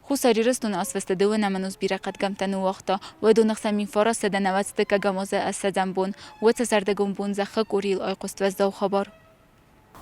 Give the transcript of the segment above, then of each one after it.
خۆسەریرست و ئاسڤستەدەوە نەمەنووس بیرەقەتگەمتەن و وەختە وەدونەخ سەمین فۆرە سەدەنەوەستەکە گەمۆزە ئەسەدەم بوون وەچە سەردەگوم بوون زەخە کوریل ئایقوستوەزدە و خەبار.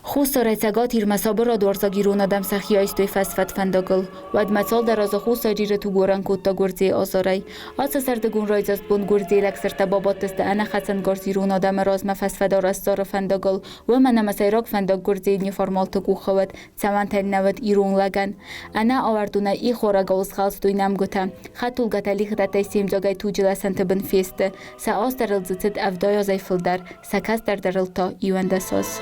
خوستارایتساگات هیرمەسابە را دوارساگیرون آدم سخی آیستوی فسفت فندگل و ادمتال در از خوستاریره تو گورن کتا گرزی آزارای آسا سردگون رایزست بون گرزی لکسرت بابات دست انا خطن گرزیرون آدم رازم فسفدار استار فندگل و من مسایراک فندگ گرزی نیفرمال تگو خواد سمن تل نود ایرون لگن انا آوردونه ای خورا گوز خالستوی نمگوتم خطول گتالی خدتای سیم جاگای تو جلسنت بن فیسته سا آسترل زتد افدایا زیفلدر سکست در درلتا ایوندساز.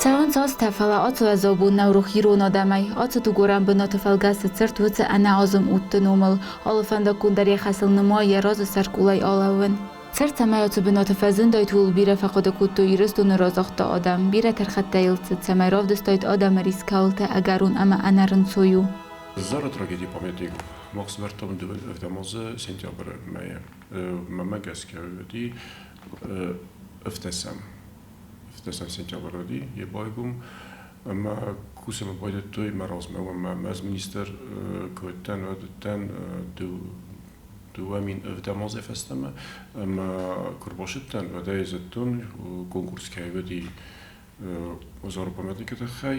Цаван сас тафала ацу азобу наврухиру надамай ацу ту горам бынаты фалгасы цырт выцы ана азым утты номал алыфанда кундари хасыл нымая разы саркулай алавын. Цырт самай ацу бынаты фазын дай тул бире фақода кутту ирыстуны разахта адам бире тархатта илцы самай равдыстайт адам рискалты агарун ама анарын сою. Зары трагедии памятник Максвертом эвдамозы сентябрь мая мамагаски ödi öftesem. Öftesem sentyabr'di yebaygum ama kusema bayda toy marazme ama az minister kötten ödten du amin övdamoz efesteme ama kurboşetten ödeyezettun konkurs kayvedi Zары pamятникete khay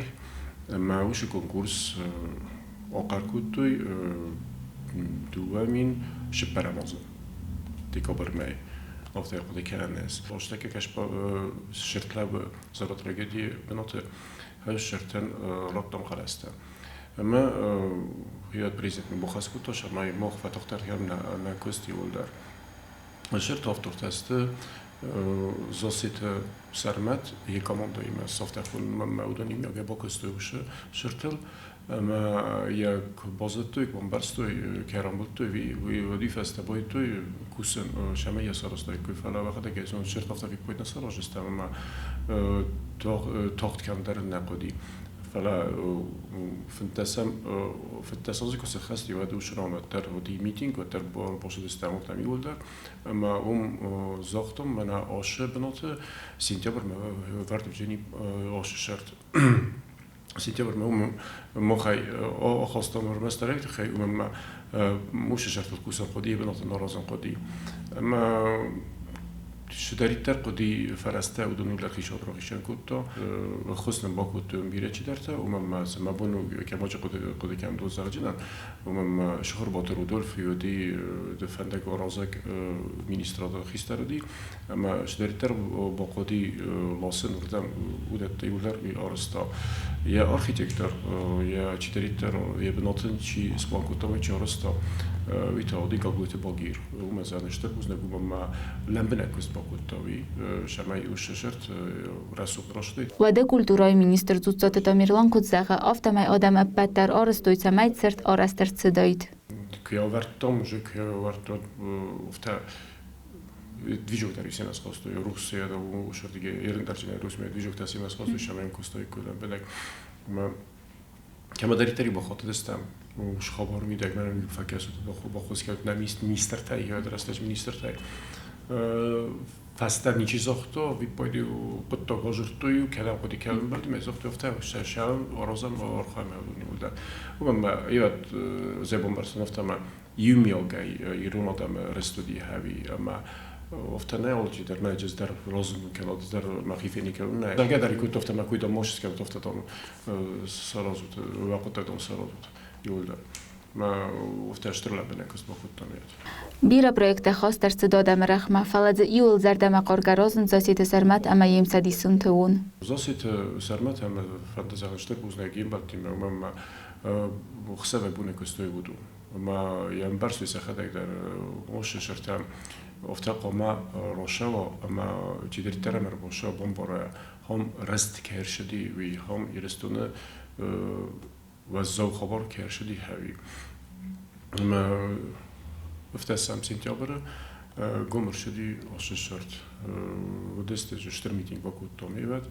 ama ushi konkurs آخر کودوی دوامین شپرمازه دیکابر می آفته خودی کننس. آشته که کاش با شرطلا به زار تراژدی بنات هاش شرطن رابطم خلاسته. اما هیات پریزنت مبخص کودش اما مخ فتاختر هم نکستی ولدر. شرط آفتورت است زاسیت سرمت یک کاماندایی من ساخته خون مودانی میگه با کستویش شرطل اما یک بازدتوی بامبرستوی کرامبولتوی وی فسته بایتوی کوسن شما یه سرستای کوفلا وقتی که اون شرط آفته فکر باید نسراج است اما تاخت کم در نقدی فلا فنتسازی که سخستی و دوش رامت در ودی میتینگ و در باشه دستمون تمیول در اما زاختم من آشه بنات سنتیبر ورد بجنی آشه شرط سنتیبر ما خی خواستم رمسترک خی ما موش شرط الکوسان قدی بنات نارازن قدی اما شدریتر قدی فرسته و دنیل خیشات را خیشان کتا خصن با کت میره چی درته و من مبونو که ماچ قدی کم دوز درجنن و من شهر باتر رودولف یودی دفنده گارازک مینیسترات خیستر دی اما شدریتر با قدی لاسن وردم ودت یولر بی آرستا یا آرکیتکتر یا چی دریتر یا بناتن چی اسپان کتا و چی آرستا ویتادی کابوت باگیر و مزانشتر بوز نگم ما لمبنه کست باگوتاوی شمای اوش شرط رسوب راشدی. وده کلتورای مینیستر زودت تامیرلان کدزاغ آفتمای آدم ابد در آرستوی سمایت سرت آرستر صدایت. کیاورتام جو کیاورتام افتا движок در سیمس خواستوی روسیه دو شرط دیگه ایران در چنین روسیه движок در سیمس خواستوی شمایم کستای کدام بدک ما کم داری تری با خاطر دستم وش خبر میده من میگم فکر است با خودش که نمیست مینیستر تای یا درستش مینیستر تای فستر نیچی زاختا وی پایدی قطع گذاشتوی و کلام خودی کلام بردی میزاخت افته شام آرزم و آرخام می‌دونی بوده و من ایواد زبان برسن افته من یومیاگای ایران آدم رستودی هایی اما افته نه آلچی در مجلس در رازم کلاد در مخیفی نیکلون نه در گذاری کوت افته من کویدم ماشس کرد افته دام سرازود وقت دام سرازود یولد ما افته اشترلا بنکست با خود تامیت. بیرا پروژه خاص در صدادم رخمه فلز ایول زردم قارگرازن زاسیت سرمت اما یم سدیسون تون. زاسیت سرمت هم فانتزیانشتر بوزنگیم باتیم اما خسته بونه کستوی بودو. ما یم برسوی سخته در موش شرطم افته قما روشا اما چیدری ترم روشا بمباره هم رست کهر شدی وی هم یرستونه و زو خبر کهر شدی هایی. ما افتسام سنتیابر گمر شدی آش شرط و دسته جشتر میتینگ با کود تامیت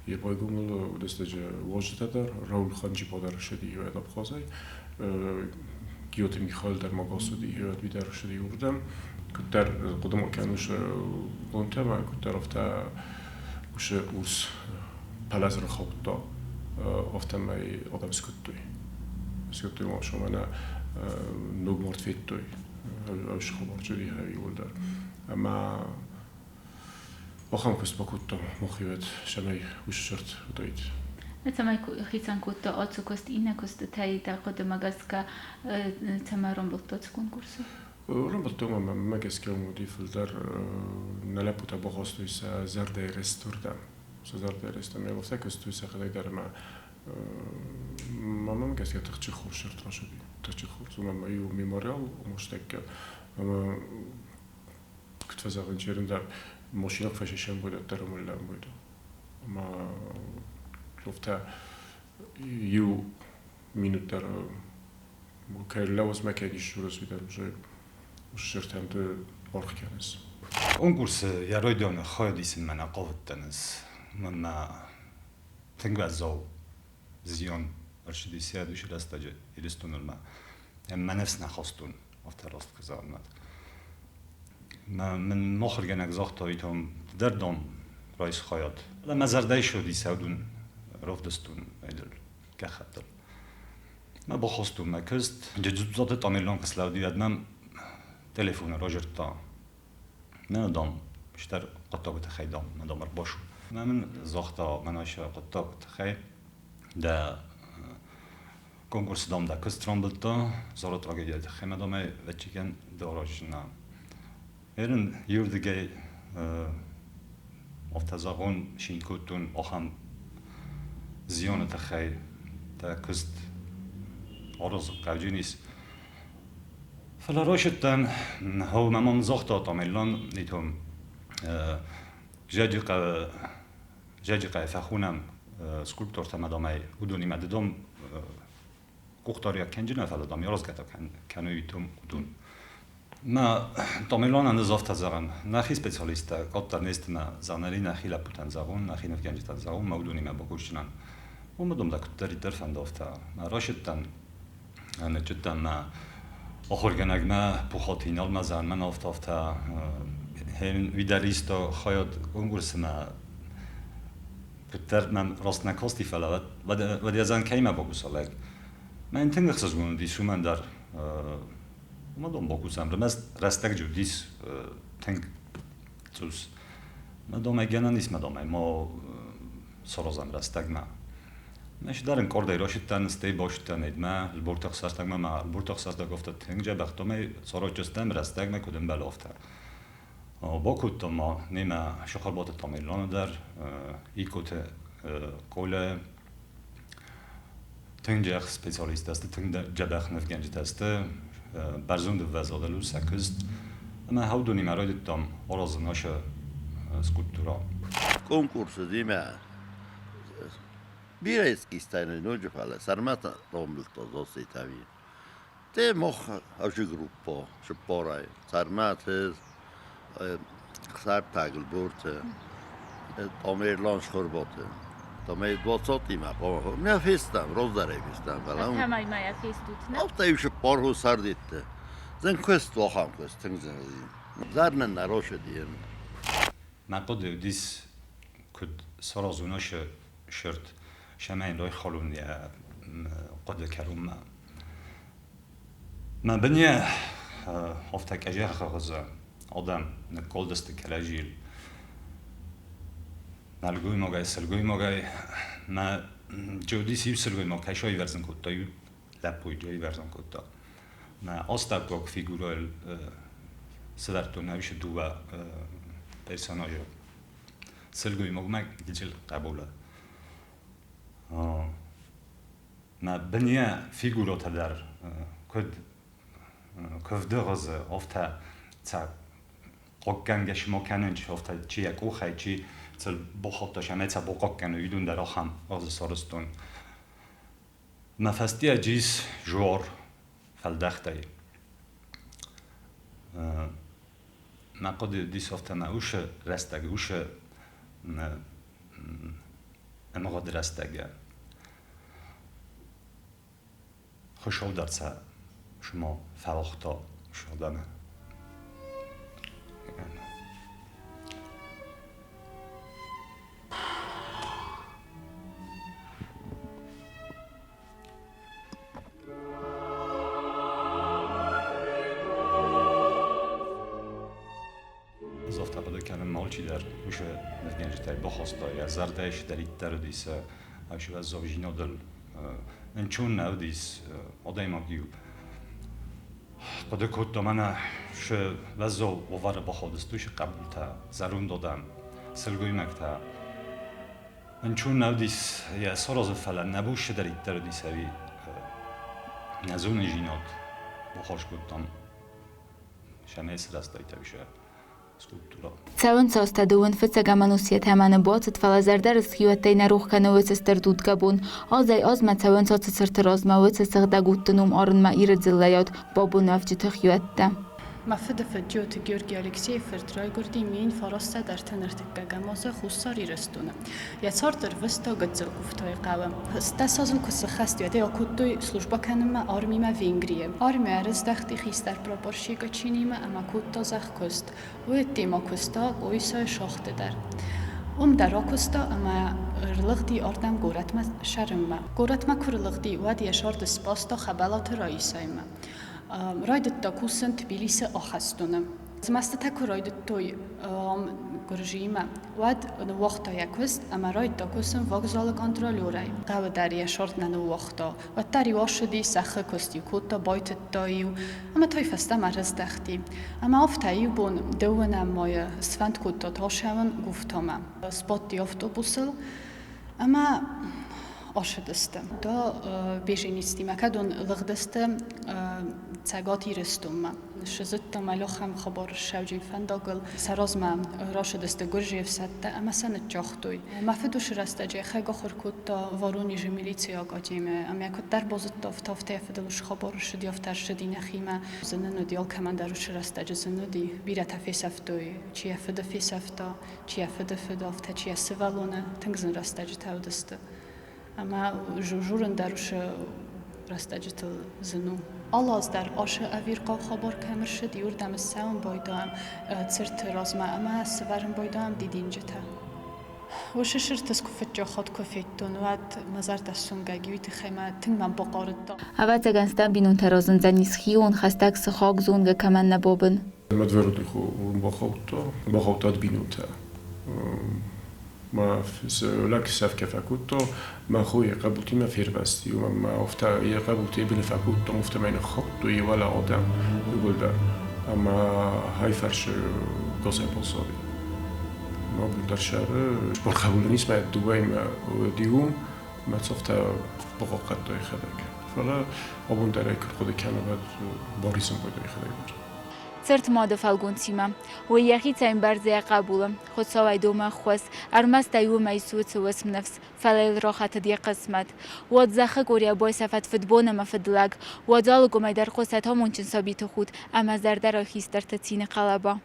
یه پای گمل و دسته ج واجد دار راول خانجی پادر شدی و ادب خازی گیوت میخال در مقاصدی و بیدار شدی وردم کتر قدم کنوش بونته و کتر افته وش اوس پلاز رو خوابتا افتم آدم سکوتوی ما شما نه نوگ مرد فیتوی اوش خبر جدی هایی ولدر اما آخام کس بکوتم مخیوت شمی وش شرط داید. تمای خیسان کوت آتو کست اینه کست تایی تا خود مگس که تمای رنبلتات کنکورس. رنبلتو ما مگس که مودی فلدر نلپوتا بخواستوی زەردەیرست وردم. زەردەیرست می وقتی کستوی سختی در ما مگس که تخچی خور شرط راشدی. تخچی خور. زمان ما یو میموریال مشتک اما کت فزاین چیرن در ماشین فششم بود در مولم بود. ما گفته یو مینوت در که لواز مکانی شورس بیدارم جای شرط هم دو بارخ کنیس. کنکورس یارای دانه خواهد ایسن من قاوت تنیس من تنگ وزاو زیان ارشدی سیادوش راست جا ایرستون الما من نفس نخواستون افت راست کزارمد من مخرج نگذاخت تایتم در دام رئیس خواهد ولی مزردای شدی سودون رفدستون ایدل که خطر ما بخواستم مکست جدود تامیلان کسلو دیاد من تلفن راجرت تا من دام بیشتر قطعه تخیدام من دامر باشو من زاختا مناش قطعه تخی ده کنکورس دام ده کست رامبلتا زارو تراگدیای تخی من دامه وچیکن داراج نه ایرن یوردگی افتزاقون شینکوتون آخام زیان تخی تا کست آرز قوجینیس فلا راشدن هو ممان زاختا تامیلان نیتم جدی فخونم سکولپتور تمدامای ودونی مددم کوختاریا کنجنا فلادام یارز کتا کنویتم ودون ما تامیلان اندازافت زارن نخی سپیشالیست کاتر نیست ما زانری نخی لپوتن زارون نخی نفگنج تن زارون ما ودونی ما بکوشنن و مدام دکتری درفن دافتا ما راشدن نجدم ما آخرگنگ ما پوخاتینال ما زن من آفتافتا هن ویداریستا خواهد کنکورس ما کتر من راست نکاستی فلات و دیازن کی ما بکوسالگ من تنگ خسزگون دیسو من در ما دام بکوسم رمست رستگ جو دیس تنگ توس ما دام اگه نیست ما دام ما سرازم رستگ ما مش دارن کردی راشیدن استی باشیدن اید ما البرتق سرتگ ما البرتق سرتگ گفته تنگ جا بختم سراغ جستم رستگ ما کدوم بلافته با کد ما نیمه شخال بات تامیلان در ایکوت کل تنگ جخ سپیشالیست است تنگ جبخ نفگنج دست برزند وزادلو سکست اما هودونی مرای دام آرازناش سکولپتورا کنکورس دیمه بیرایسکی استایل نوچه فعله سرمت راملت داستی تاوی ده مخ اوچه گروپا شپارای سرمت سر تاگل برده آمیرلانش خورباته تامید دوستیم اپا من فیستم روز داره فیستم فلان همای ما فیستوت نه آفته ایش پارو سر دیده زن کست واقعا کست تنگ زنیم زرن نراش دیم مقد دیس کد سرازوناش شرط شمعین رای خالون یا قد کروم ما بنیه افتک اجه خواهد آدم نکال دست کلاجیل نلگوی مگای سلگوی مگای ما جودی سیب سلگوی مگای شایی ورزن کتا یو لپوی جایی ورزن کتا ما آستاب گوک فیگورال سدرتو نویش دو پرسوناج سلگوی مگای دیجل قبوله ما بنیه فیگورات در کد کفده غز افته تا قاقنگش مکننج افته چی یک اوخی چی تل بخاطش همه تا بقاقن ویدون در آخم غز سارستون ما فستی اجیز جوار فلدخته ما قد دیس افته ما اوش رستگ اوش امقاد رستگ خوشحال درسه شما فواختا شدنه چی در وش نگنج تای بخواسته یا زردش در ایتر دیس آشوب از زوجینو دل نچون نودیس آدم آگیو قد کود دامنه ش وزو وواره بخوادستوش قبل تا زرون دادم سلگوی مکتا نچون نودیس یا سراز فلان نبوش در ایتر دیسوی نزون جینات بخوش کودم شنه سرست دایته بشه skulptúra. Цавын цостадуын фыцагаманусиет хаманы боцет фалазардарыс хиуаттайна рухканы өцестер дудгабун. Азай азма цавын цоцесыртыр азма өцесығдагуттынум арынма ирыдзыллайот бабун авчыты хиуатта. ما فدفت Георгий Алексеев тройгурди мин фарасса дар тенертгагамоза хусари рестуна. Я цартер вста гцел гуфтай qавам. Стасазун кусахастият я куттой служба канма армима Венгрия. Армия раздахти хистар пропоршига чинима ама кутта захкост. Уеттима куста ойсай шахтедар. در آکوستا اما رلغدی آردم گورتما شرمما. گورتما کرلغدی وادی شارد سپاستا خبالات رایسایما. رايدت تاكوسن تبيليس أخستونم. زمست تاكو رايدت توي گرژیما واد وقتا یکوست اما رايد تاكوسن وغزال کنترلوری. قو داری شرط ننو وقتا و داری واشدی سخ کستی کوتا بایت تایو اما تای فسته مرز دختی اما افتایی بون دوونم مای سفند کوتا تاشون گفتم سپاتی افتوبوسل اما آشدستم. دا بیشینیستی مکدون لغدستم تگاتی رستم. شزت ملخم خبر شوجی فنداگل سرازم راشدست گرجیف سته اما سنت جاختوی. مفدوش رستجی خیلی خورکوت وارونی جمیلیتی آگاجیمه. اما یک در بازت تافته فدلوش خبر شدی افتر شدی نخیمه. زنن دیال کمان دروش رستجی زندی بیرت فیسفتوی. چی فد فیسفتا چی فد افته چی سوالونه تنگزن رستجی تودسته. اما جورن دروش رستجت زنو. آلاز در آش اویر قاب خبر کمر شد یوردم سوم بایدام цыртдзæвæn اما سوارم بایدام دیدین جتا. وش شرط سکوفت جا خود کفیتون واد مزار دستون گیویت خیمه تنگ من بقارد دا. اوت اگنستم بینون ترازن زنیس خیون خستک سخاک زونگ کمن نبابن. مدورد خو بخوتاد بینون تا. ما لك ساف كفاكوتو ما خوي قبلتي ما في رباستي وما افتا قبلتي ابن فاكوتو مفتا ما خطو ولا عدم يقول ده اما هاي فرش قصه بصاري ما بندر شهر بر قبول نیست ما دوبای ما دیوم ما صفتا بقاقت دای خدک فلا ابون درای خود کنه بعد باریسم دای خدک цырт мода фалгунцима. و یخی تایم برزه قبولم. خود سوای دوما خوست. ارمست ایو میسوت سوسم نفس. فلیل راحت دی قسمت. واد زخه گوریا بای سفت فدبونه مفدلگ. واد زالگو میدر قصت همون چن ثابت خود. اما زردر خیستر تتین قلبا.